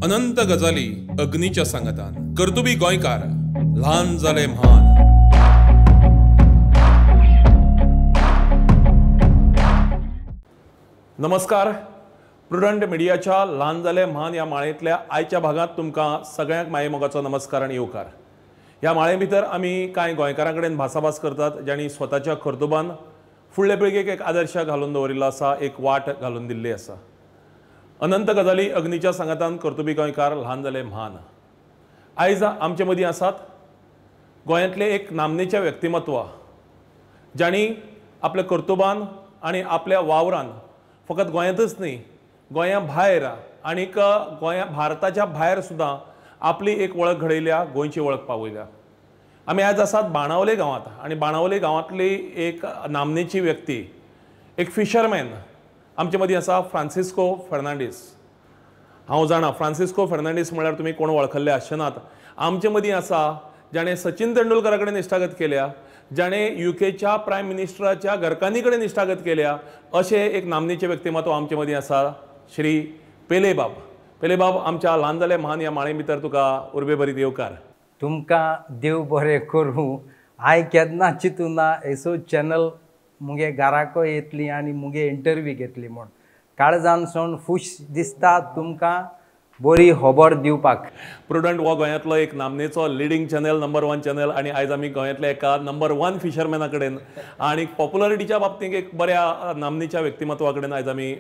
अनंत गजाली अग्नीच्या सांगतान कर्तुबी गोंयकार ल्हान जाले म्हान। नमस्कार, प्रुडंट मिडियाच्या ल्हान जाले म्हान या माळेंतल्या आयच्या भागात तुमकां सगळ्यांक माये मोगाचो नमस्कार आनी येवकार। ह्या माळे भितर आमी कांय गोंयकारां कडेन भासाभास करतात ज्यांनी स्वताच्या कर्तुबान फुडले पिळगेक एक आदर्श घालून दवरिल्लो आसा, एक वाट घालून दिल्ली आसा। अनंत गजाली अग्नीच्या सांगतान कर्तुबी गोंयकार ल्हान जाले म्हान। आयज आमचे मदीं आसात गोंयांतले एक नामनेचे व्यक्तिमत्व ज्यांनी आपल्या कर्तुबान आनी आपल्या वावरान फकत गोंयांतच न्ही, गोंया भायर आनीक भारताच्या भायर सुद्दां आपली एक वळख घडयल्या, गोंयची वळख पावयल्या। आमी आयज आसात बाणावले गांवांत आनी बाणावले गांवांतली एक नामनेची व्यक्ती, एक फिशरमॅन आमचे मदीं आसा फ्रांसिस्को फर्नांडीस। हांव जाणा फ्रांसिस्को फर्नांडीस म्हळ्यार तुमी कोण वळखल्ले आसचेनात। आमचे मदीं आसा जाणें सचिन तेंडुलकरा कडेन इश्टागत केल्या, जाणें युकेच्या प्रायम मिनिस्टराच्या घरकान्नी कडेन इश्टागत केल्या, अशें एक नामनेचे व्यक्तिमत्व आमचे मदीं आसा श्री पेले बाब। पेले बाब, आमच्या ल्हान जाले म्हान ह्या माळे भितर तुका उर्बे भरीत येवकार। तुमकां देव बरें करूं। हांवें केन्ना चिंतूना एसो चॅनल मुगे घराको येतली आनी मुगे इंटरव्यू घेतली म्हूण। काळजानसून खूश दिसता तुमकां बरी खबर दिवपाक। प्रुडंट हो गोंयांतलो एक नामनेचो लिडिंग चॅनल, नंबर 1 चॅनल, आनी आयज आमी गोंयांतल्या एका नंबर 1 फिशरमॅना कडेन आनी पॉप्युलरिटीच्या बाबतींत एक बऱ्या नामनेच्या व्यक्तिमत्वा कडेन आयज आमी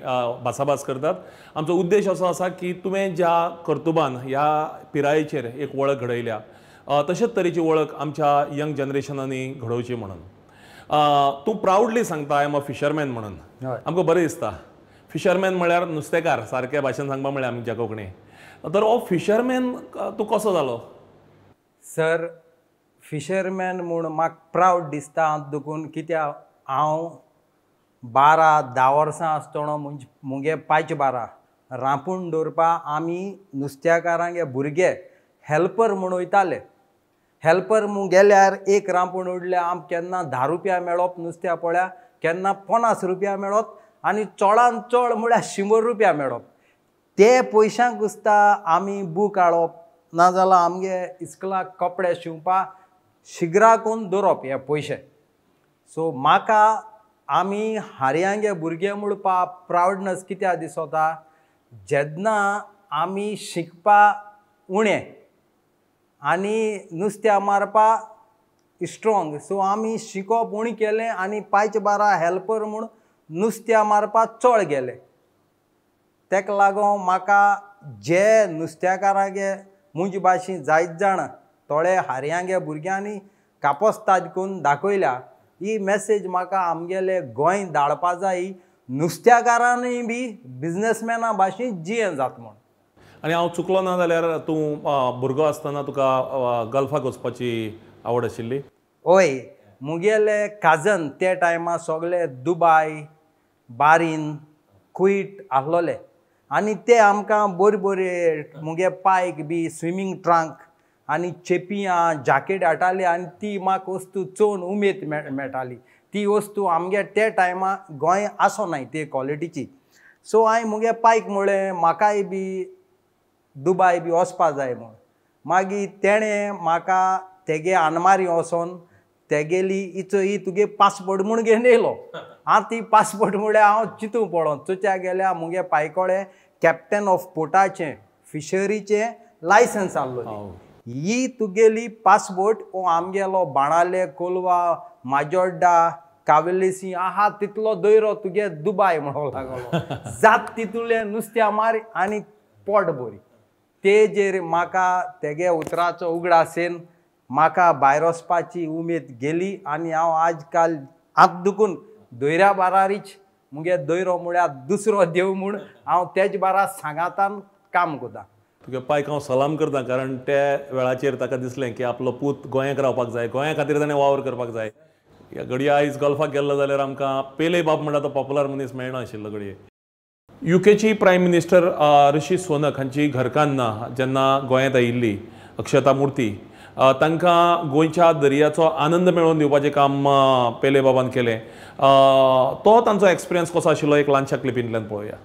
भासाभास करतात। आमचो उद्देश असो आसा की तुवें ज्या कर्तुबान ह्या पिरायेचेर एक वळख घडयल्या, तशेंच तरेची वळख आमच्या यंग जनरेशनांनी घडोवची म्हणून। तूं प्राउडली सांगता आय एम अ फिशरमॅन म्हणून, आमकां बरें दिसता। फिशरमॅन म्हळ्यार नुस्तेकार सारके भाशेन सांगपा म्हळ्यार आमच्या कोंकणी। तर हो फिशरमॅन तूं कसो जालो? सर, फिशरमॅन म्हूण म्हाका प्राउड दिसता देखून कित्याक हांव 12-10 वर्सां आसतना मुगे पांच बारा रांपूण दवरपा आमी नुस्तेकारांगे भुरगे हेल्पर म्हूण वयताले। हेल्पर म्हूण गेल्यार एक रांपूण उडल्या आमकां केन्ना 10 रुपया मेळप नुस्त्या पळ्या, केन्ना 50 रुपया मेळप आनी चडान चड म्हळ्यार 100 रुपया मेळप। ते पयशांक कुसता आमी बूक हाडप, नाजाल्यार आमगे इस्कलाक कपडे शिवपा शिगरा करून दवरप हे पयशे। सो म्हाका आमी हारयांगे भुरगे म्हणपा प्राउडनस कित्याक दिसता, जेन्ना आमी शिकपा उणें आनी नुस्त्या मारपा स्ट्रॉंग, सो आमी शिकप उणें केलें आनी पांच बारा हेल्पर म्हूण नुस्त्या मारपा चड गेले। तेका लागून म्हाका जे नुस्तेकारांगे मुंज भाशेन जायत जाण थोडे हारयांगे भुरग्यांनी कापोस्ताद करून दाखयल्या, ही मॅसेज म्हाका आमगेले गोंय धाडपा जाय, नुस्तेकारांनी बी बिजनसमॅना भाशेन जियें जाता म्हूण। आनी हांव चुकलो ना जाल्यार तूं भुरगो आसतना तुका गल्फाक वचपाची आवड आशिल्ली? हय, मुगेले काजन ते टायमार सगळे दुबय, बारीन, कुईट आसलोले आनी ते आमकां बरी बरी मुगे पायक बी स्विमींग ट्रांक आनी चेपियां जॅकेट हाडटाली आनी ती म्हाका वस्तू चोवन उमेद मेळटाली। ती वस्तू आमगे ते टायमार गोंय आसोनाय ते क्वॉलिटीची। सो हांवें मुगे पायक म्हळें म्हाकाय बी दुबय बी वचपा जाय म्हूण। मागीर तेणें म्हाका तेगे आनमारी वचोन तेगेली ही तुगे पासपोर्ट म्हूण घेवन येयलो। हांव ती पासपोर्ट म्हळ्यार हांव चिंतूं पडोन चुच्या गेल्यार मुगे पायकोळे कॅप्टन ऑफ पोर्टाचें फिशरीचें लायसन्स आहलोली। ही तुगेली पासपोर्ट हो आमगेलो बाणाले, कोलवा, माजोड्डा, कावेलेसी आहा तितलो दयरो तुगे दुबय म्हणूंक लागलो। जात तितुलें नुस्त्या मार आनी पोट भरी। तेजेर म्हाका तेगे उतराचो उगडासेन म्हाका भायर वचपाची उमेद गेली आनी हांव आज काल आतां देखून दर्या बारारीच मुगे दयरो म्हळ्यार दुसरो देव म्हूण हांव तेज बारा सांगातान काम करता। तुगे पायक हांव सलाम करता, कारण त्या वेळाचेर ताका दिसलें की आपलो पूत गोंयांत रावपाक जाय, गोंया खातीर ताणें वावर करपाक जाय। घडये आयज गल्फाक गेल्लो जाल्यार आमकां पेले बाब म्हणटा तो पॉप्युलर मनीस मेळना आशिल्लो घडये। युकेची प्रायम मिनिस्टर ऋषी सुनक हांची घरकान्न जेन्ना गोंयांत आयिल्ली अक्षता मुर्ती, तांकां गोंयच्या दर्याचो आनंद मेळोवन दिवपाचें काम पेले बाबान केलें। तो तांचो एक्सपिरियन्स कसो आशिल्लो एक ल्हानशा क्लिपींतल्यान पळोवया।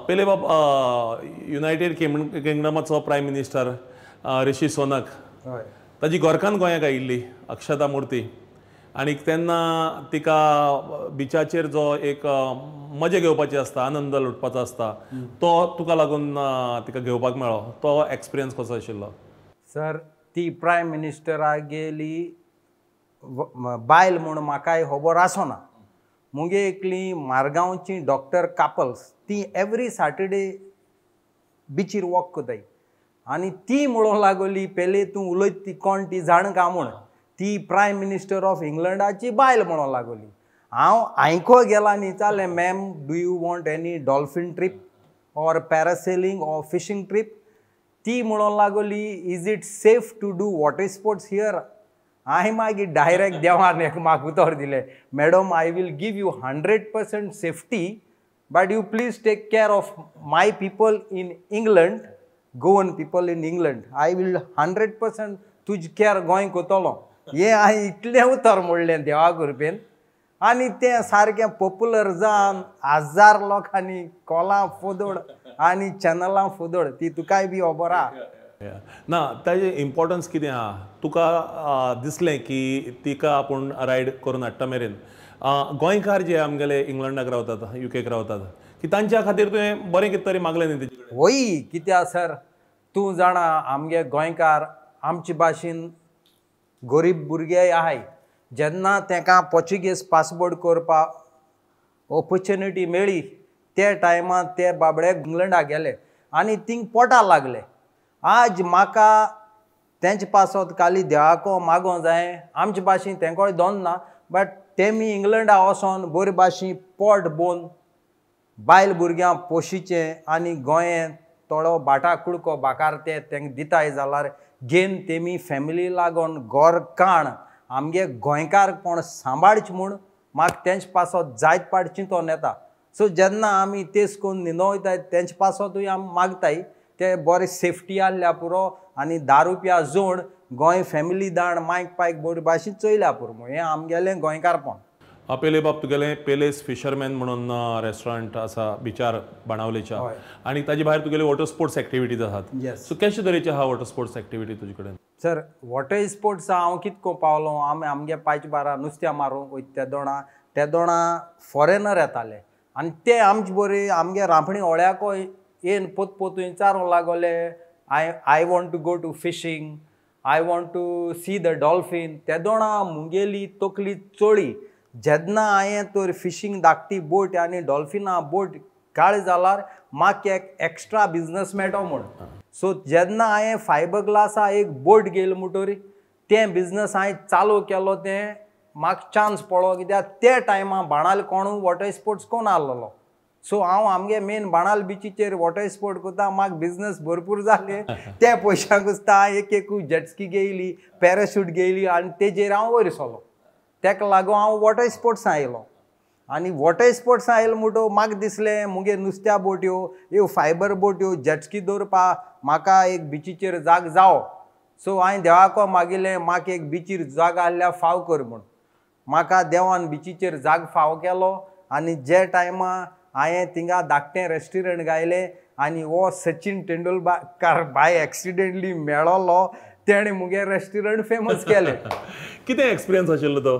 पहिले बाब युनायटेड किंगडमाचो प्रायम मिनिस्टर ऋषी सोनक हय ताजी गोरकान गोंयांक आयिल्ली अक्षता मुर्ती आनी तेन्ना तिका बिचाचेर जो एक मजा घेवपाची आसता आनंद लुटपाचो आसता तो तुका लागून तिका घेवपाक मेळ्ळो तो एक्सपिरियन्स कसो आशिल्लो सर ती प्रायम मिनिस्टराक गेली बायल म्हूण म्हाकाय खबर आसना मुगे एकली मारगांवची डॉक्टर कापल्स ती एवरी सॅटर्डे बिचीर वॉक कोताय आनी ती म्हणूंक लागली पयले तूं उलयत ती कोण ती जाण काय म्हूण ती प्रायम मिनिस्टर ऑफ इंग्लंडाची बायल म्हणूंक लागली हांव आयको गेला न्ही जालें ma'am do you want any dolphin trip or parasailing or fishing trip ती म्हणूंक लागली is it safe to do water sports here हांवें मागीर डायरेक्ट देवान एक म्हाका उतर दिलें madam I will give you 100% safety but you please take care of my people in England Goan people in England I will 100% तुजी केअर गोंय कोतलो हें हांवें इतलें उतर म्हणलें देवा कृपेन आनी तें सारकें पॉप्युलर जावन हजार लोकांनी कॉलां फोदोड आनी चॅनलां फोदोड ती तुकाय बी खबर आहा ना ताजें इम्पोर्टन्स कितें आहा तुका दिसलें की तिका आपूण रायड करून हाडटा मेरेन गोंयकार जे आमगेले इंग्लंडाक रावतात युकेक रावतात की तांच्या खातीर तुवें बरें कितें तरी मागलें न्ही तेजे कडेन होय कित्याक सर तूं जाणा आमगे गोंयकार आमचे भाशेन गरीब भुरगे आहाय जेन्ना तांकां पोर्चुगीज पासपोर्ट करपाक ऑपॉर्च्युनिटी मेळ्ळी ते टायमार ते बाबडे इंग्लंडाक गेले आनी थिंग पोटा लागले आज म्हाका तेंचे पासत खाली देवाको मागो जाय आमचे भाशेन तेंकोय दोन ना बट तेमी इंग्लंडा वचोन बरे भाशेन पोट बोन बायल भुरग्यांक पोशिचें आनी गोंयें थोडो बाटा कुडको बाकार ते तेंकां दिताय जाल्यार घेवन तेमी फॅमिली लागोन गोर काण आमगे गोंयकार कोण सांबाळचे म्हूण म्हाका तेंचे पासत जायत पाट चिंतोन येता सो जेन्ना आमी तेच करून निनोयताय तेंचे पासतूय आमी मागताय ते बरे सेफ्टी आहल्या पुरो आनी 10 रुपया जोड गोंय फॅमिली दाण मायक पायक बरे भाशेन चोयल्या पुरो हें आमगेलें गोंयकारपण पयले बाब तुगेलें पेलेस फिशरमॅन म्हणून रेस्टॉरंट आसा बिचार बाणावलेच्या आनी ताजे भायर तुगेले वॉटर स्पोर्ट्स एक्टिविटीज आसात सो कशे तरेचे आहा वॉटर स्पोर्ट्स एक्टिविटी तुजे कडेन सर वॉटर स्पोर्ट्स हांव कितको पावलो आमी आमगे पांच बारा नुस्त्या मारूंक वयता ते दोणा फॉरेनर येताले आनी ते आमचे बरे आमगे रांपणी ओळ्याको येवन पोत विचारूंक लागले I want to go to fishing I want to see the dolphin ते दोणा मुंगेली तकली चोळी जेन्ना हांवें तर फिशींग धाकटी बोट आनी डॉल्फिना बोट काळ जाल्यार म्हाका एक एक्स्ट्रा बिजनस मेळटो म्हूण सो जेन्ना हांवें फायबर ग्लासा एक बोट गेलो म्हणटोरी तें बिजनस हांवें चालू केलो तें म्हाका चान्स पडलो कित्याक ते टायमा बाणाल कोणूय वॉटर स्पोर्ट्स कोण आहलोलो सो हांव आमगे मेन बाणाल बिचीचेर वॉटर स्पोर्ट करता म्हाका बिजनस भरपूर जाले ते पयशांकूच एक जेट्सकी घेयली पॅराशूट घेयली आनी तेजेर हांव वयर सरलो तेका लागून हांव वॉटर स्पोर्ट्सां आयलो आनी वॉटर स्पोर्ट्सां आयलो म्हणटो म्हाका दिसलें मुगे नुस्त्या बोट्यो ह्यो फायबर बोट्यो जेट्सकी दवरपा म्हाका एक बिचीचेर जाग जावो सो हांवें देवाको मागिल्लें म्हाका एक बिचीर जाग आहल्यार फाव कर म्हूण म्हाका देवान बिचीचेर जाग फाव केलो आनी जे टायमा हांवें थिंगा धाकटें रेस्टॉरंट गायलें आनी हो सचिन तेंडुलकर बाय एक्सिडेंटली मेळ्ळो तेणें मुगे रेस्टॉरंट फेमस केलें कितें एक्सपिरियन्स आशिल्लो तो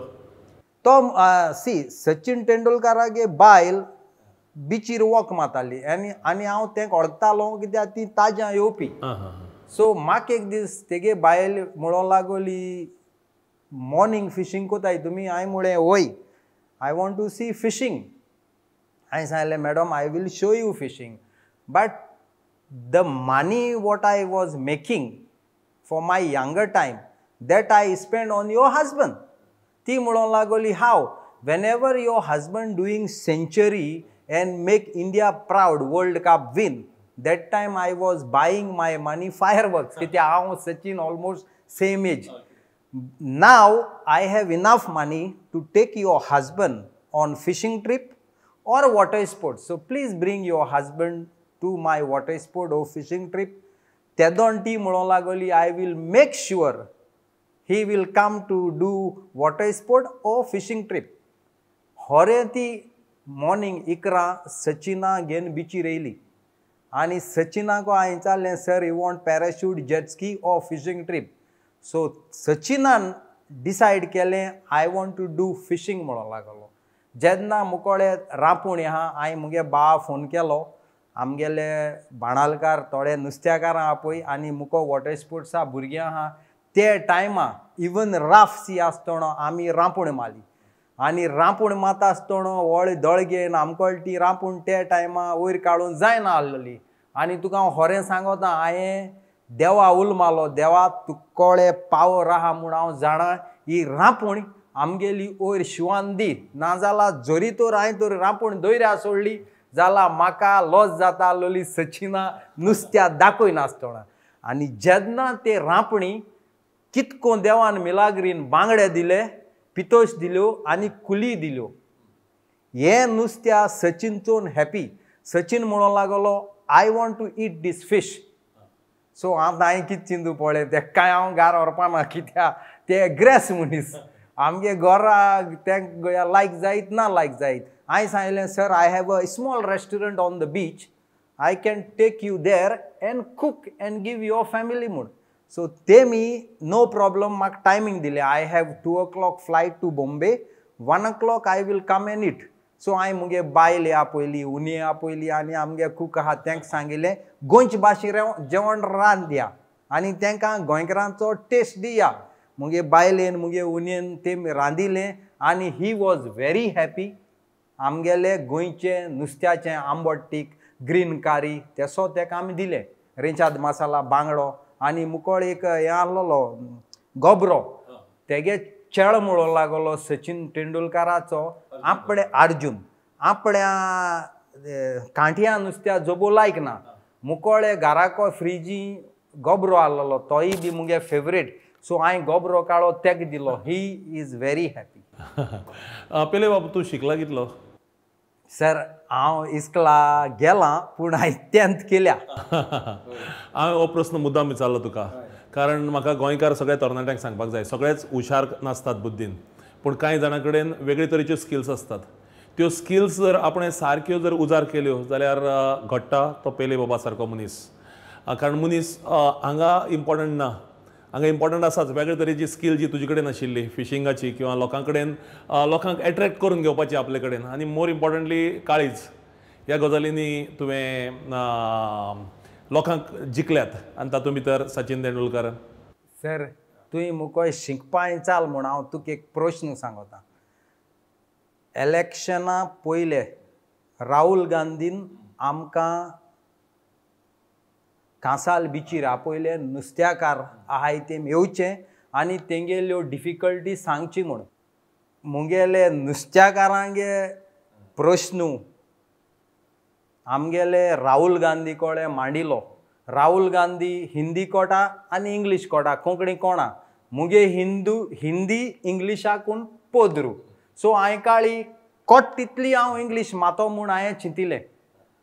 तो सी सचिन तेंडुलकरागे बायल बिचीर वॉक मारताली आनी हांव तेंक वळखतालो कित्याक ती ताज्या येवपी सो म्हाका एक दीस तेगे बायल म्हणूंक लागली मॉर्निंग फिशींग कोताय तुमी हांवें म्हळें वय I want to see fishing हांवें सांगलें madam I will show you fishing but the money what I was making for my younger time that I spend on your husband. ती म्हणूंक लागली हाव whenever your husband doing century and make India proud World Cup win, that time I was buying my money fireworks. कित्याक हांव Sachin almost same age. Now I have enough money to take your husband on fishing trip or water sports. So please bring your husband to my water sport or fishing trip. ते दोन ती म्हणूंक लागली I will make sure he will come to do water sport or fishing trip. होरे ती morning 11 सचिना घेन बिचीर येयली आनी सचिनाक हांवें विचारलें sir you want parachute jet ski or fishing trip so सचिनान डिसायड केलें I want to do fishing म्हणून लागलो जेन्ना मुकोडे रांपोणी आहा हांवें मुगे भावा फोन केलो आमगेले बाणालकार थोडे नुस्त्याकारां आहा पळय आनी मुको वॉटर स्पोर्ट्सा भुरगीं आहा ते टायमा इवन राफ सी आसतना आमी रांपोण मारली आनी रांपोण माता आसतना व्हड दळ घेवन आमकां ती रांपोण ते टायमा वयर काडून जायना आसलेली आनी तुका हांव खरें सांगता हांवें देवा उल मारलो देवा तूं कोळे पावर आहा म्हूण हांव जाणा ही रांपोण आमगेली वयर शिवान दी नाजाल्यार जरी तर हांवें तर रांपोण दर्या सोडली जाल्यार म्हाका लॉस जाता आसलोली सचिना नुस्त्या दाखयनासतना आनी जेन्ना ते रांपणी कितको देवान मिलाग्रीन बांगडे दिले पितोश दिल्यो आनी कुली दिल्यो हे नुस्त्या सचिन चोन हॅपी सचिन म्हणूंक लागलो I want to eat this fish so हांवें कितें चिंतू पळय ते कांय हांव घार व्हरपाना कित्याक ते ग्रेस मनीस आमगे घराक ते लायक जायत ना लायक जायत हांवें सांगलें sir I have a small restaurant on the beach I can take you there and cook and give your family म्हूण सो तेमी नो प्रॉब्लम म्हाका टायमींग दिलें I have 2 o'clock flight to Bombay 1 o'clock I will come and eat so हांवें मुगे बायल आपयली उनी आपयली आनी आमगे कूक आहा तांकां सांगिल्लें गोंयचे भाशेन जेवण रांदया आनी तांकां गोंयकारांचो टेस्ट दिया मुगे बायलेन मुगे उनयेन तेमी रांदिल्लें आनी ही वॉज व्हेरी हॅपी आमगेले गोंयचे नुस्त्याचें आंबट तीख ग्रीन कारी तेसो ताका आमी दिलें रेंचाद मसाला बांगडो आनी मुकोळ एक हें आहलोलो गोबरो तेगे चेळ म्हणूंक लागलो सचिन तेंडुलकराचो आपणे अर्जून आपण्या कांठिया नुस्त्या जोबो लायक ना मुकोळे घराको फ्रिजी गोबरो आहलोलो तोय बी मुगे फेवरेट सो हांवें गोबरो काडो तेका दिलो ही इज व्हेरी हॅपी पेले बाबा तूं शिकला कितलो सर हांव इस्कला गेलां पूण हांवें 10th केल्या हांवें हो प्रस्न मुद्दाम विचारलो तुका कारण म्हाका गोंयकार सगळ्या तरणाट्यांक सांगपाक जाय सगळेच हुशार नासतात बुद्दीन पूण कांय जाणां कडेन वेगळे तरेच्यो स्किल्स असतात त्यो स्किल्स जर आपणे सारक्यो जर उजार केल्यो जाल्यार घडटा तो पेले बाबा सारको मनीस कारण मनीस हांगा इम्पॉर्टंट ना हांगा इम्पॉर्टंट आसाच वेगळे तरेची स्कील जी तुजे कडेन आशिल्ली फिशिंगाची किंवा लोकां कडेन लोकांक एट्रॅक्ट करून घेवपाची आपले कडेन आनी मोर इम्पॉर्टंटली काळीज ह्या गजालींनी तुवें लोकांक जिखल्यात आनी तातूंत भितर सचिन तेंडुलकर सर तुवें मुको शिकपा चाल म्हूण हांव तुका एक प्रश्न सांगता इलेक्शना पयले राहुल गांधीन आमकां कांसाल बिचीर आपयले नुस्त्याकार आहाय ते येवचे आनी तेंगेल्यो डिफिकल्टी सांगची म्हूण मुगेले नुस्त्याकारांगे प्रश्न आमगेले राहुल गांधी कोडे मांडिलो राहुल गांधी हिंदी कोटा आनी इंग्लीश कोटा कोंकणी कोणा मुगे हिंदी इंग्लिशाकून पोदरू सो हांवें काळी कोट तितली हांव इंग्लीश मातो म्हूण हांवें चिंतिल्लें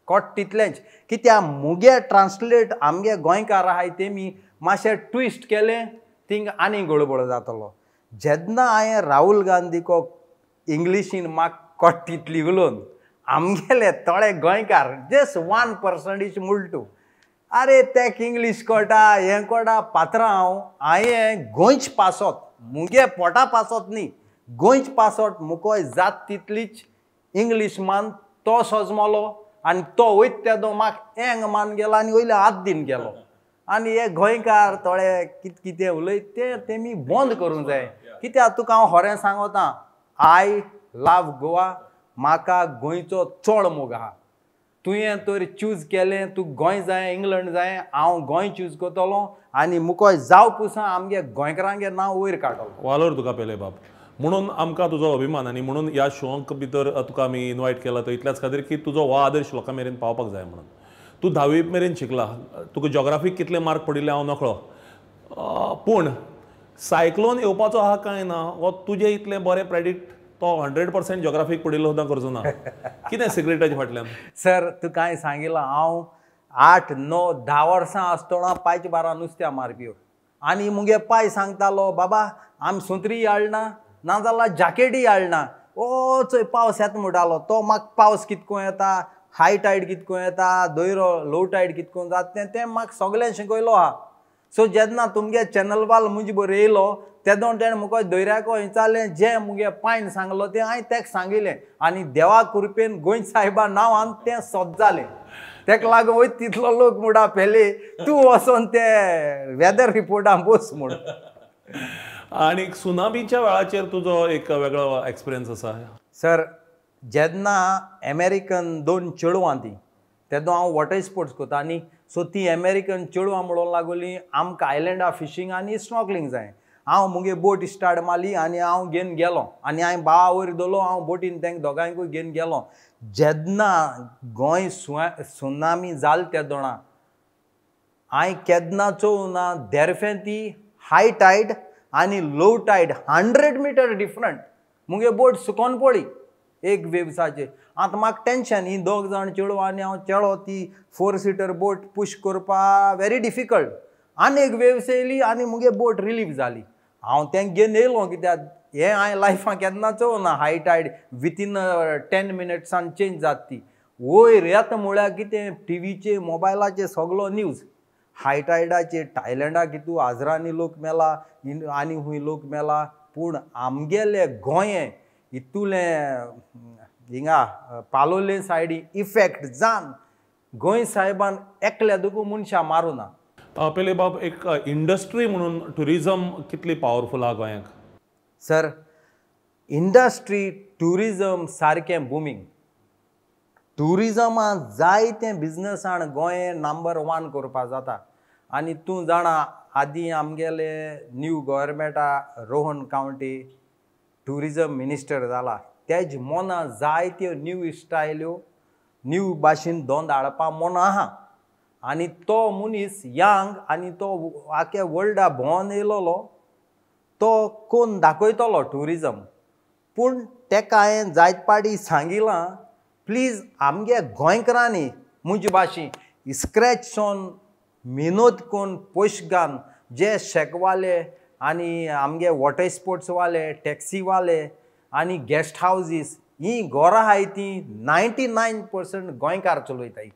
कोट तितलेंच कित्याक मुगे ट्रान्सलेट आमगे गोंयकार आहाय तेमी मातशें ट्विस्ट केलें थिंग आनी गडबड जातलो जेन्ना हांवें राहुल गांधीको इंग्लिशीन म्हाका कोट तितली उलोवन आमगेले थोडे गोंयकार जस्ट 1% मुल्टू अरे तेक इंग्लीश कोटा हें कोटा पात्रां हांवें गोंयच पासत मुगे पोटा पासत न्ही गोंयच पासत मुको जात तितलीच इंग्लीश मान तो सोजमलो आनी तो वयत तेदो म्हाका एंग मान गेलो आनी वयले हात दिन गेलो आनी हे गोंयकार थोडे कितें उलयत ते तेमी बंद करूंक जाय कित्याक तुका हांव खरें सांगता आय लव गोवा म्हाका गोंयचो चड मोग आहा तुवें तर चूज केलें तूं गोंय जाय इंग्लंड जाय हांव गोंय चूज करतलो आनी मुको जाव पुसा आमगे गोंयकारांगे नांव वयर काडटलो वालोर तुका पेले बाब म्हणून आमकां तुजो अभिमान आनी म्हणून ह्या शोक भितर तुका आमी इन्वायट केला तो इतल्याच खातीर की तुजो हो आदर्श लोकां मेरेन पावपाक जाय म्हणून तूं 10वी मेरेन शिकला तुका जॉग्राफीक कितले मार्क पडिल्ले हांव नकळो पूण सायक्लोन येवपाचो आहा काय ना हो तुजें इतलें बरें प्रेडिक्ट तो 100% जॉग्राफीक पडिल्लो सुद्दां करचो ना कितें सिक्रेटाचे फाटल्यान सर तुका हांवें सांगिल्लो हांव 8, 9, 10 वर्सां आसतना पांच बारा नुस्त्या मारप्यो आनी मुगे पाय सांगतालो बाबा आमी सुंत्री हाडना नाजाल्यार जॅकेटी हाडना ओ चोय पावस येता म्हणटालो तो म्हाका पावस कितको येता हाय टायड कितको येता दोयरो लो टायड कितको जाता तें म्हाका सगळें शिकयलो आहा. सो जेन्ना तुमगे चॅनल वाल मुजे बरोबर येयलो तेदो तेणें मुको दोयऱ्याको विचारलें जें मुगे पायन सांगलो तें हांवें तेका सांगिल्लें आनी देवा कृपेन गोंय सायबा नांवान तें सोद जालें. तेका लागून वय तितलो लोक मुडा पेले तूं वचोन ते वेदर रिपोर्टां बस म्हूण. आणि सुनामीच्या वेळाचेर तुजो एक वेगळो एक्सपिरियन्स आसा. सर जेन्ना अमेरिकन 2 चेडवां तीं तेदो हांव वॉटर स्पोर्ट्स करता आनी सो ती अमेरिकन चेडवां म्हणून लागोली आमकां आयलँडा फिशींग आनी स्नॉकलिंग जाय. हांव मुगे बोट स्टार्ट मारली आनी हांव घेवन गेलो आनी हांवें बावा वयर दवरलो हांव बोटीन तेंक दोगांयकूय घेवन गेलो. जेन्ना गोंय सुनामी जाल तेदोणा हांवें केन्ना चोवना देरफे ती हाय टायड आनी लो टायड 100 मीटर डिफरंट मुगे बोट सुकोन पडली एक वेव्साचेर. आतां म्हाका टेंशन ही 2 जाण चेडवां आनी हांव चेडो ती 4 सिटर बोट पुश करपा वेरी डिफिकल्ट. आनी एक वेव्स येयली आनी मुगे बोट रिलीफ जाली. हांव तेंक घेवन येयलो कित्याक हें हांवें लायफान केन्ना चोवना हाय टायड विथीन 10 मिनट्सान चेंज जाता ती. वयर येता म्हळ्यार कितें टीव्हीचेर मोबायलाचेर सगळो न्यूज हाय टायडाचेर थायलँडा कितू हजारांनी लोक मेला आनी खूंय लोक मेला. पूण आमगेले गोंये इतुलें हिंगा पालोलें सायडी इफेक्ट जावन गोंय सायबान एकल्या दुगू मनशां मारूं ना. पयले बाब एक इंडस्ट्री म्हणून टुरिजम कितली पावरफूल आहा गोंयांक. सर इंडस्ट्री टुरिजम सारकें बुमींग. टुरिजमा जायतें बिजनसान गोंय नंबर 1 करपा जाता. आनी तूं जाणा आदीं आमगेले न्यू गव्हर्मेंटा रोहन कावंटी टुरिजम मिनिस्टर जाला तेज मोना जायत्यो न्यू स्टायल्यो न्यू भाशेन दोन हाडपा मोना आहा. आनी तो मनीस यंग आनी तो आख्या वर्ल्डा भोंवन येयलोलो तो कोण दाखयतलो टुरिजम. पूण तेका हांवें जायत पाटी सांगिलां प्लीज आमगे गोंयकारांनी मुजे भाशेन स्क्रॅचसोन मेहनत कोन्न पयशे घालन जे शेकवाले आनी आमगे वॉटर स्पोर्ट्सवाले टॅक्सीवाले आनी गेस्ट हावजीस ही घरां आहाय ती 99% गोंयकार चलयताय.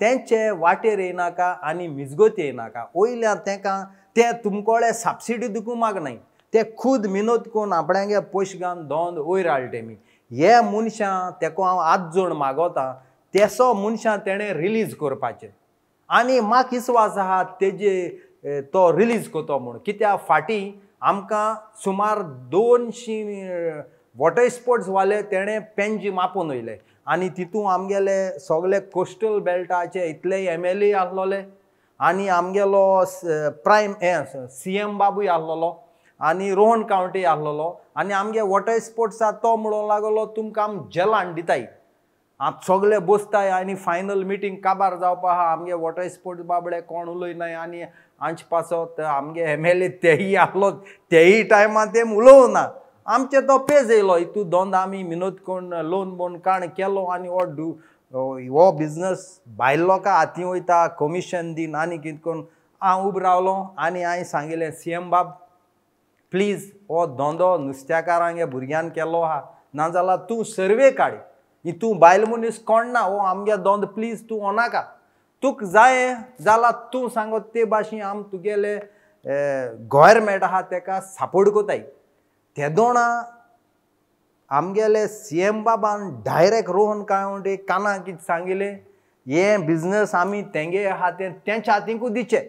तेंचे वाटेर येयनाका आनी मिजगत येयनाका. वयल्यान तेंकां ते तुमकोळे सबसिडी दिवंक मागनाय. ते खूद मेहनत कोन्न आपणागे पयशे घालन दोन वयर हाडले तेमी. हे मनशां तेका हांव हात जोड मागोता तेसो मनशां तेणें रिलीज करपाचें. आनी म्हाका विस्वास आहा तेजे तो रिलीज कोतो म्हूण. कित्याक फाटीं आमकां सुमार 200 वॉटर स्पोर्ट्स वाले तेणें पेंजी मापून वयले आनी तितून आमगेले सगळे कोस्टल बेल्टाचे इतले MLA आहलोले आनी आमगेलो प्रायम CM बाबूय आहलोलो आनी रोहन कावंटी आहलोलो आनी आमगे वॉटर स्पोर्ट्सा तो म्हणूंक लागलो तुमकां आमी जेलान दिताय. आतां सगळे बसताय आनी फायनल मिटींग काबार जावपा आहा. आमगे वॉटर स्पोर्ट्स बाबडे कोण उलयनाय आनी हांचे पासत आमगे MLA तेय आहलो तेय टायमार ते उलोवना. आमचे तो पेज येयलो हितू दोनदा आमी मेहनत कोन्न लोन बोन काण केलो आनी हो बिजनस भायल लोकां हातीं वयता कमिशन दीन आनी कितें करून हांव उबो रावलो आनी हांवें सांगिल्लें CM बाब प्लीज हो धंदो नुस्त्याकारांगे भुरग्यान केलो आहा नाजाल्यार तूं सर्वे काड. हितू बायल मनीस कोण ना हो आमगे धंदो प्लीज तूं नाका. तुका जाय जाल्यार तूं सांगत ते भाशेन आमी तुगेले गव्हर्मेंट आहा तेका सपोर्ट कोताय. तेदोणा आमगेले CM बाबान डायरेक्ट रोहन कावंटी काना कितें सांगिल्लें हे बिजनस आमी तेंगे आहा तें तेंच्या हातींकूच दिचे.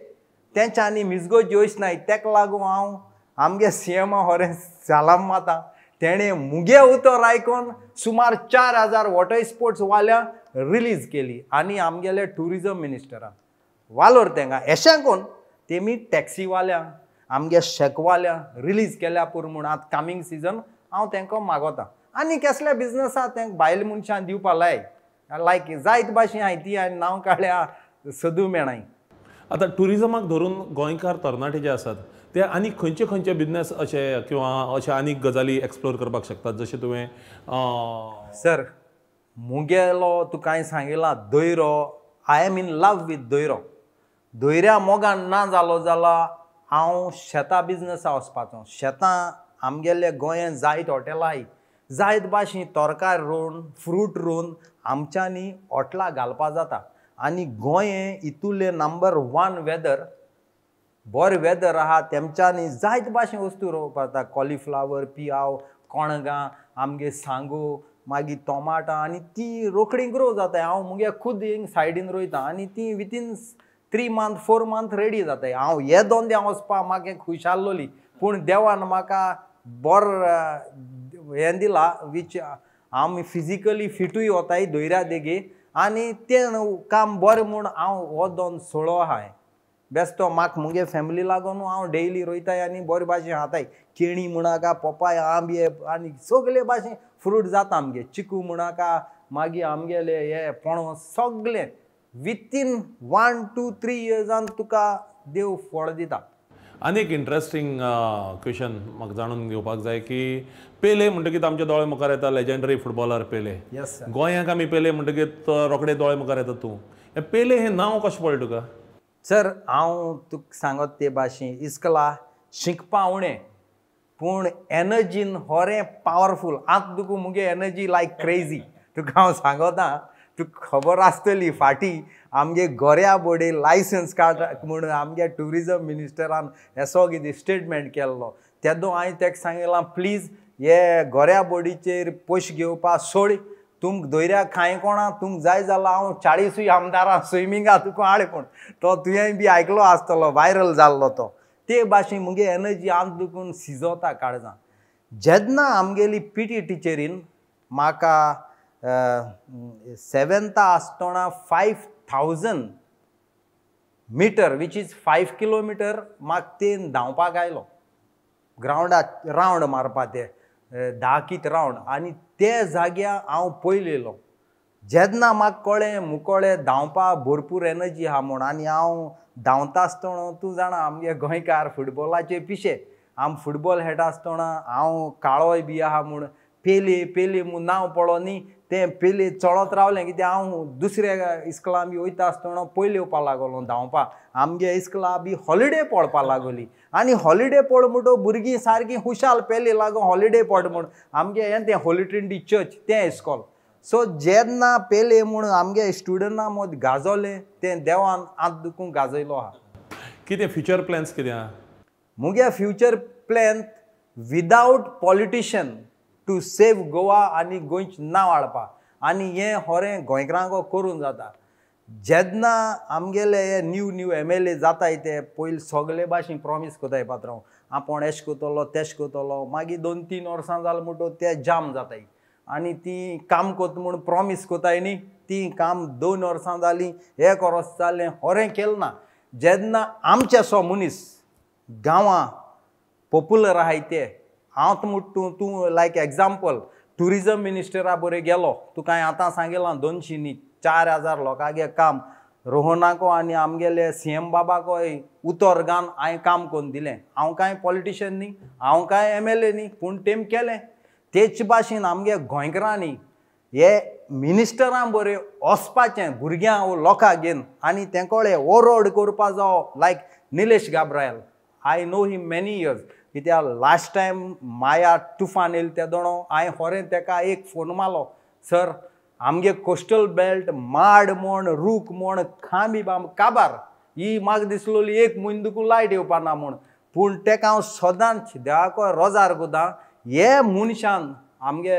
तेंच्या आनी मिजगत जेवचनाय. तेका लागून हांव आमगे CM होरें सलाम माता. तेणें मुगे उतर आयकोन सुमार 4000 वॉटर स्पोर्ट्स वाल्या रिलीज केली आनी आमगेले टुरिजम मिनिस्टरान वालोर तेंगा अशें कोन्न तेमी टॅक्सीवाल्यांक आमगे शेकवाल्यांक रिलीज केल्या पुरो म्हूण आतां कमींग सिजन हांव तेंकां मागोता. आनी कसले बिजनस आहा तेंक भायल मनशां दिवपा लायक लायक जायत भाशेन हांवें ती हांवें नांव काडल्या सदू मेळाय. आतां टुरिजमाक धरून गोंयकार तरणाटे जे आसात ते आनी खंयचे खंयचे बिजनेस अशे किंवा अशे आनीक गजाली एक्सप्लोर करपाक शकतात जशें तुवें सर मुगेलो तुका हांवें सांगिलां दोयरो I am in love with दोयरो. दोयऱ्या मोगान ना जालो जाल्यार हांव शेतां बिजनसा वचपाचो. शेतां आमगेले गोंयांत जायत हॉटेलां आहाय जायत भाशेन तरकारी रोवन फ्रूट रोवन आमच्यांनी ओटला घालपा जाता आनी गोंय हें हितूलें नंबर 1 वेदर बरें वेदर आहा तेमच्यांनी जायते भाशेन वस्तू रोवपा जाता कॉलीफ्लावर पियाव कोणगां आमगे सांगो मागीर टोमाटां आनी ती रोखडी ग्रो जाताय हांव मुगे खुद हिंग सायडीन रोयता आनी ती विथीन 3 मंथ 4 मंथ रेडी जाताय हांव हे दोंद्या वचपा म्हाका खूश आसलोली पूण देवान म्हाका हें दिला वीच आमी फिजिकली फिटूय वताय दोयऱ्या देगे आनी तें काम बरें म्हूण हांव हो दोन सोळो आहाय बेस्तो म्हाका मुगे फॅमिली लागून हांव डेयली रोयताय आनी बरे भाशेन खाताय केणी म्हणाका पपाय आंबे आनी सगळे भाशेन फ्रूट जाता आमगे चिकू म्हणाका मागीर आमगेले हे पणस सगळें विथीन 1 2 3 इयर्सान तुका देव फळ दिता आनी एक इंट्रस्टींग क्वेश्चन म्हाका जाणून घेवपाक जाय की पेले म्हणटकीत आमचे दोळे मुखार येता लेजेंडरी फुटबॉलर पेले येस गोंयांक आमी पेले म्हणटकीत रोखडे दोळे मुखार येता तूं हे पेले हें नांव कशें पडलें तुका सर हांव तुका सांगत ते भाशेन इस्कला शिकपा उणें पूण एनर्जीन होरें पावरफूल आतां तुका मुगे एनर्जी लायक क्रेजी तुका हांव सांगता तुका खबर आसतली फाटीं आमगे गोऱ्या बोडे लायसन्स काड म्हणून आमगे ट्युरिजम मिनिस्टरान एसो कितें स्टेटमेंट केल्लो तेदो हांवें ताका सांगलां प्लीज हे गोऱ्या बोडीचेर पयशे घेवपा सोड तुमकां दोयऱ्या खाय कोणा तुमकां जाय जाल्यार हांव 40 आमदारां स्विमींगा तुका हाडे पूण तो तुवें बी आयकलो आसतलो व्हायरल जाल्लो तो ते भाशेन मुगे एनर्जी आमकां दुखून सिजोता काळजां जेन्ना आमगेली पीटी टिचरीन म्हाका 7th आसतना 5000 मिटर वीच इज 5 किलोमिटर म्हाका तें धांवपाक आयलो ग्रावंडाक रावंड मारपा ते 10 कित रावंड आनी ते जाग्यार हांव पयलेलो जेन्ना म्हाका कळ्ळें मुकोळें धांवपा भरपूर एनर्जी आहा म्हूण आनी हांव धांवता आसतना तूं जाणा आमगे गोंयकार फुटबॉलाचे पिशे आम फुटबॉल खेळटा आसतना हांव काळोय बी आहा म्हूण पेले पेले म्हूण नांव पडलो न्ही तें पेले चलत रावलें कित्याक हांव दुसऱ्या इस्कला बी वयता आसतना पयले येवपा लागलो धांवपा आमगे इस्कला बी हॉलिडे पडपा लागली आनी हॉलिडे पड म्हणटो भुरगीं सारकीं हुशाल पेले लागून हॉलिडे पड म्हूण आमगे हें तें होली ट्रिनिटी चर्च तें इस्कॉल सो जेन्ना पेले म्हूण आमगे स्टुडंटां मदीं गाजोलें तें देवान आत दुखून गाजयलो आहा कितें फ्युचर प्लॅन्स कितें आहा मुगे future plan without politician to save Goa आनी गोंयचें नांव हाडपा आनी हें होरें गोंयकारांक करून जाता जेन्ना आमगेले हे न्यू MLA जाताय ते पयलीं सगळे भाशेन प्रॉमीस कोताय पात्रांव आपूण एश कोतलो तेश कोतलो मागीर 2-3 वर्सां जालें म्हणटो ते जाम जाताय आनी ती काम कोत म्हूण प्रॉमीस कोताय न्ही ती काम 2 वर्सां जालीं 1 वर्स जालें होरें केलें ना जेन्ना आमचे सो मनीस गांवां पॉप्युलर आहाय ते हांव म्हणटा तूं लायक एग्जाम्पल ट्युरिजम मिनिस्टरा बरें गेलो तुका हांवें आतां सांगलां 200 न्ही 4000 लोकांगे काम रोहनाको आनी आमगेले CM बाबाकोय उतर घान हांवें काम करून दिलें हांव कांय पॉलिटिशियन न्ही हांव कांय MLA न्ही पूण तेम केलें तेच भाशेन आमगे गोंयकारांनी हे मिनिस्टरां बरें वचपाचें भुरग्यांक लोकांक घेवन आनी तेंकोळे ओरोड करपा जावो लायक Nilesh Gabriel I know him many years कित्याक लास्ट टायम माया तुफान येयलें ते दोणो हांवें होरें तेका एक फोन मारलो सर आमगे कोस्टल बेल्ट माड म्हण रूख म्हण खांबी बाम काबार ही म्हाका दिसलोली एक म्हयनो दुखून लायट येवपा ना म्हूण पूण तेका हांव सदांच देवाको रोजार कोता हे मनशान आमगे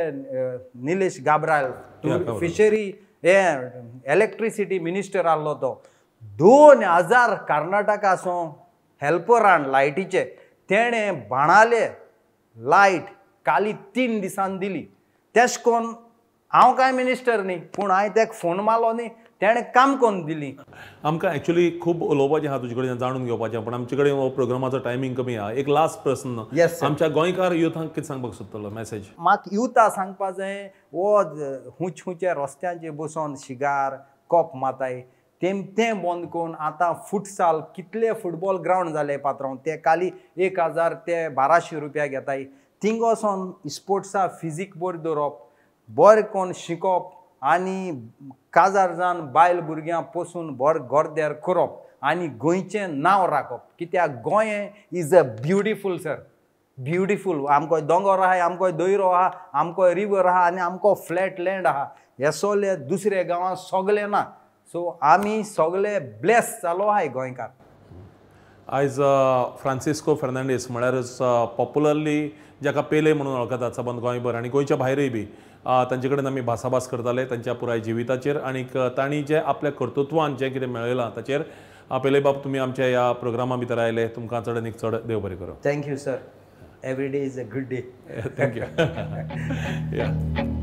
निलेश गाब्रायल फिशरी हे इलेक्ट्रिसिटी मिनिस्टर आहलो तो 2000 कर्नाटकासून हेल्पर हाड लायटीचे तेणें बाणाले लायट काली 3 दिसान दिली तेश कोन्न हांव कांय मिनिस्टर न्ही पूण हांवें ताका फोन मारलो न्ही तेणें काम करून दिली आमकां एक्चुअली खूब उलोवपाचें आहा तुजे कडेन जाणून घेवपाचें पण आमचे कडेन हो प्रोग्रामाचो टायमींग कमी आहा एक लास्ट प्रश्न Yes, sir. आमच्या गोंयकार युथांक कितें सांगपाक सोदतलो मेसेज म्हाका युथा सांगपा जाय वो हुंचे रस्त्यांचेर बसोन शिगार कॉप माताय तें बंद करून आतां फुटसाल कितले फुटबॉल ग्रावंड जाले पात्रांव ते काली 1000 ते 1200 रुपया घेताय थिंग वचोन स्पोर्ट्सा फिजीक बरी दवरप बरें कोन्न शिकोवप आनी काजार जावन बायल भुरग्यां पसून बरें गोरदेर करप आनी गोंयचें नांव राखप कित्याक Goa is a beautiful sir beautiful आमको दोंगर आहा आमको दोयरो आहा आमको रिवर आहा आनी आमको फ्लॅट लँड आहा हे सगळे दुसरे गांवांत सगळे ना सो आमी सगळे ब्लेस जालो आहाय गोंयकार आयज फ्रांसिस्को फेर्नांडीस म्हळ्यारच पॉप्युलरली जाका पेले म्हणून वळखतात सबंद गोंयभर आनी गोंयच्या भायरय बी तांचे कडेन आमी भासाभास करताले तांच्या पुराय जिविताचेर आनीक तांणी जे आपल्या कर्तृत्वान जें कितें मेळयलां ताचेर पेले बाब तुमी आमच्या ह्या प्रोग्रामा भितर आयले तुमकां चड आनीक चड देव बरें करूं thank you sir every day is a good day thank you या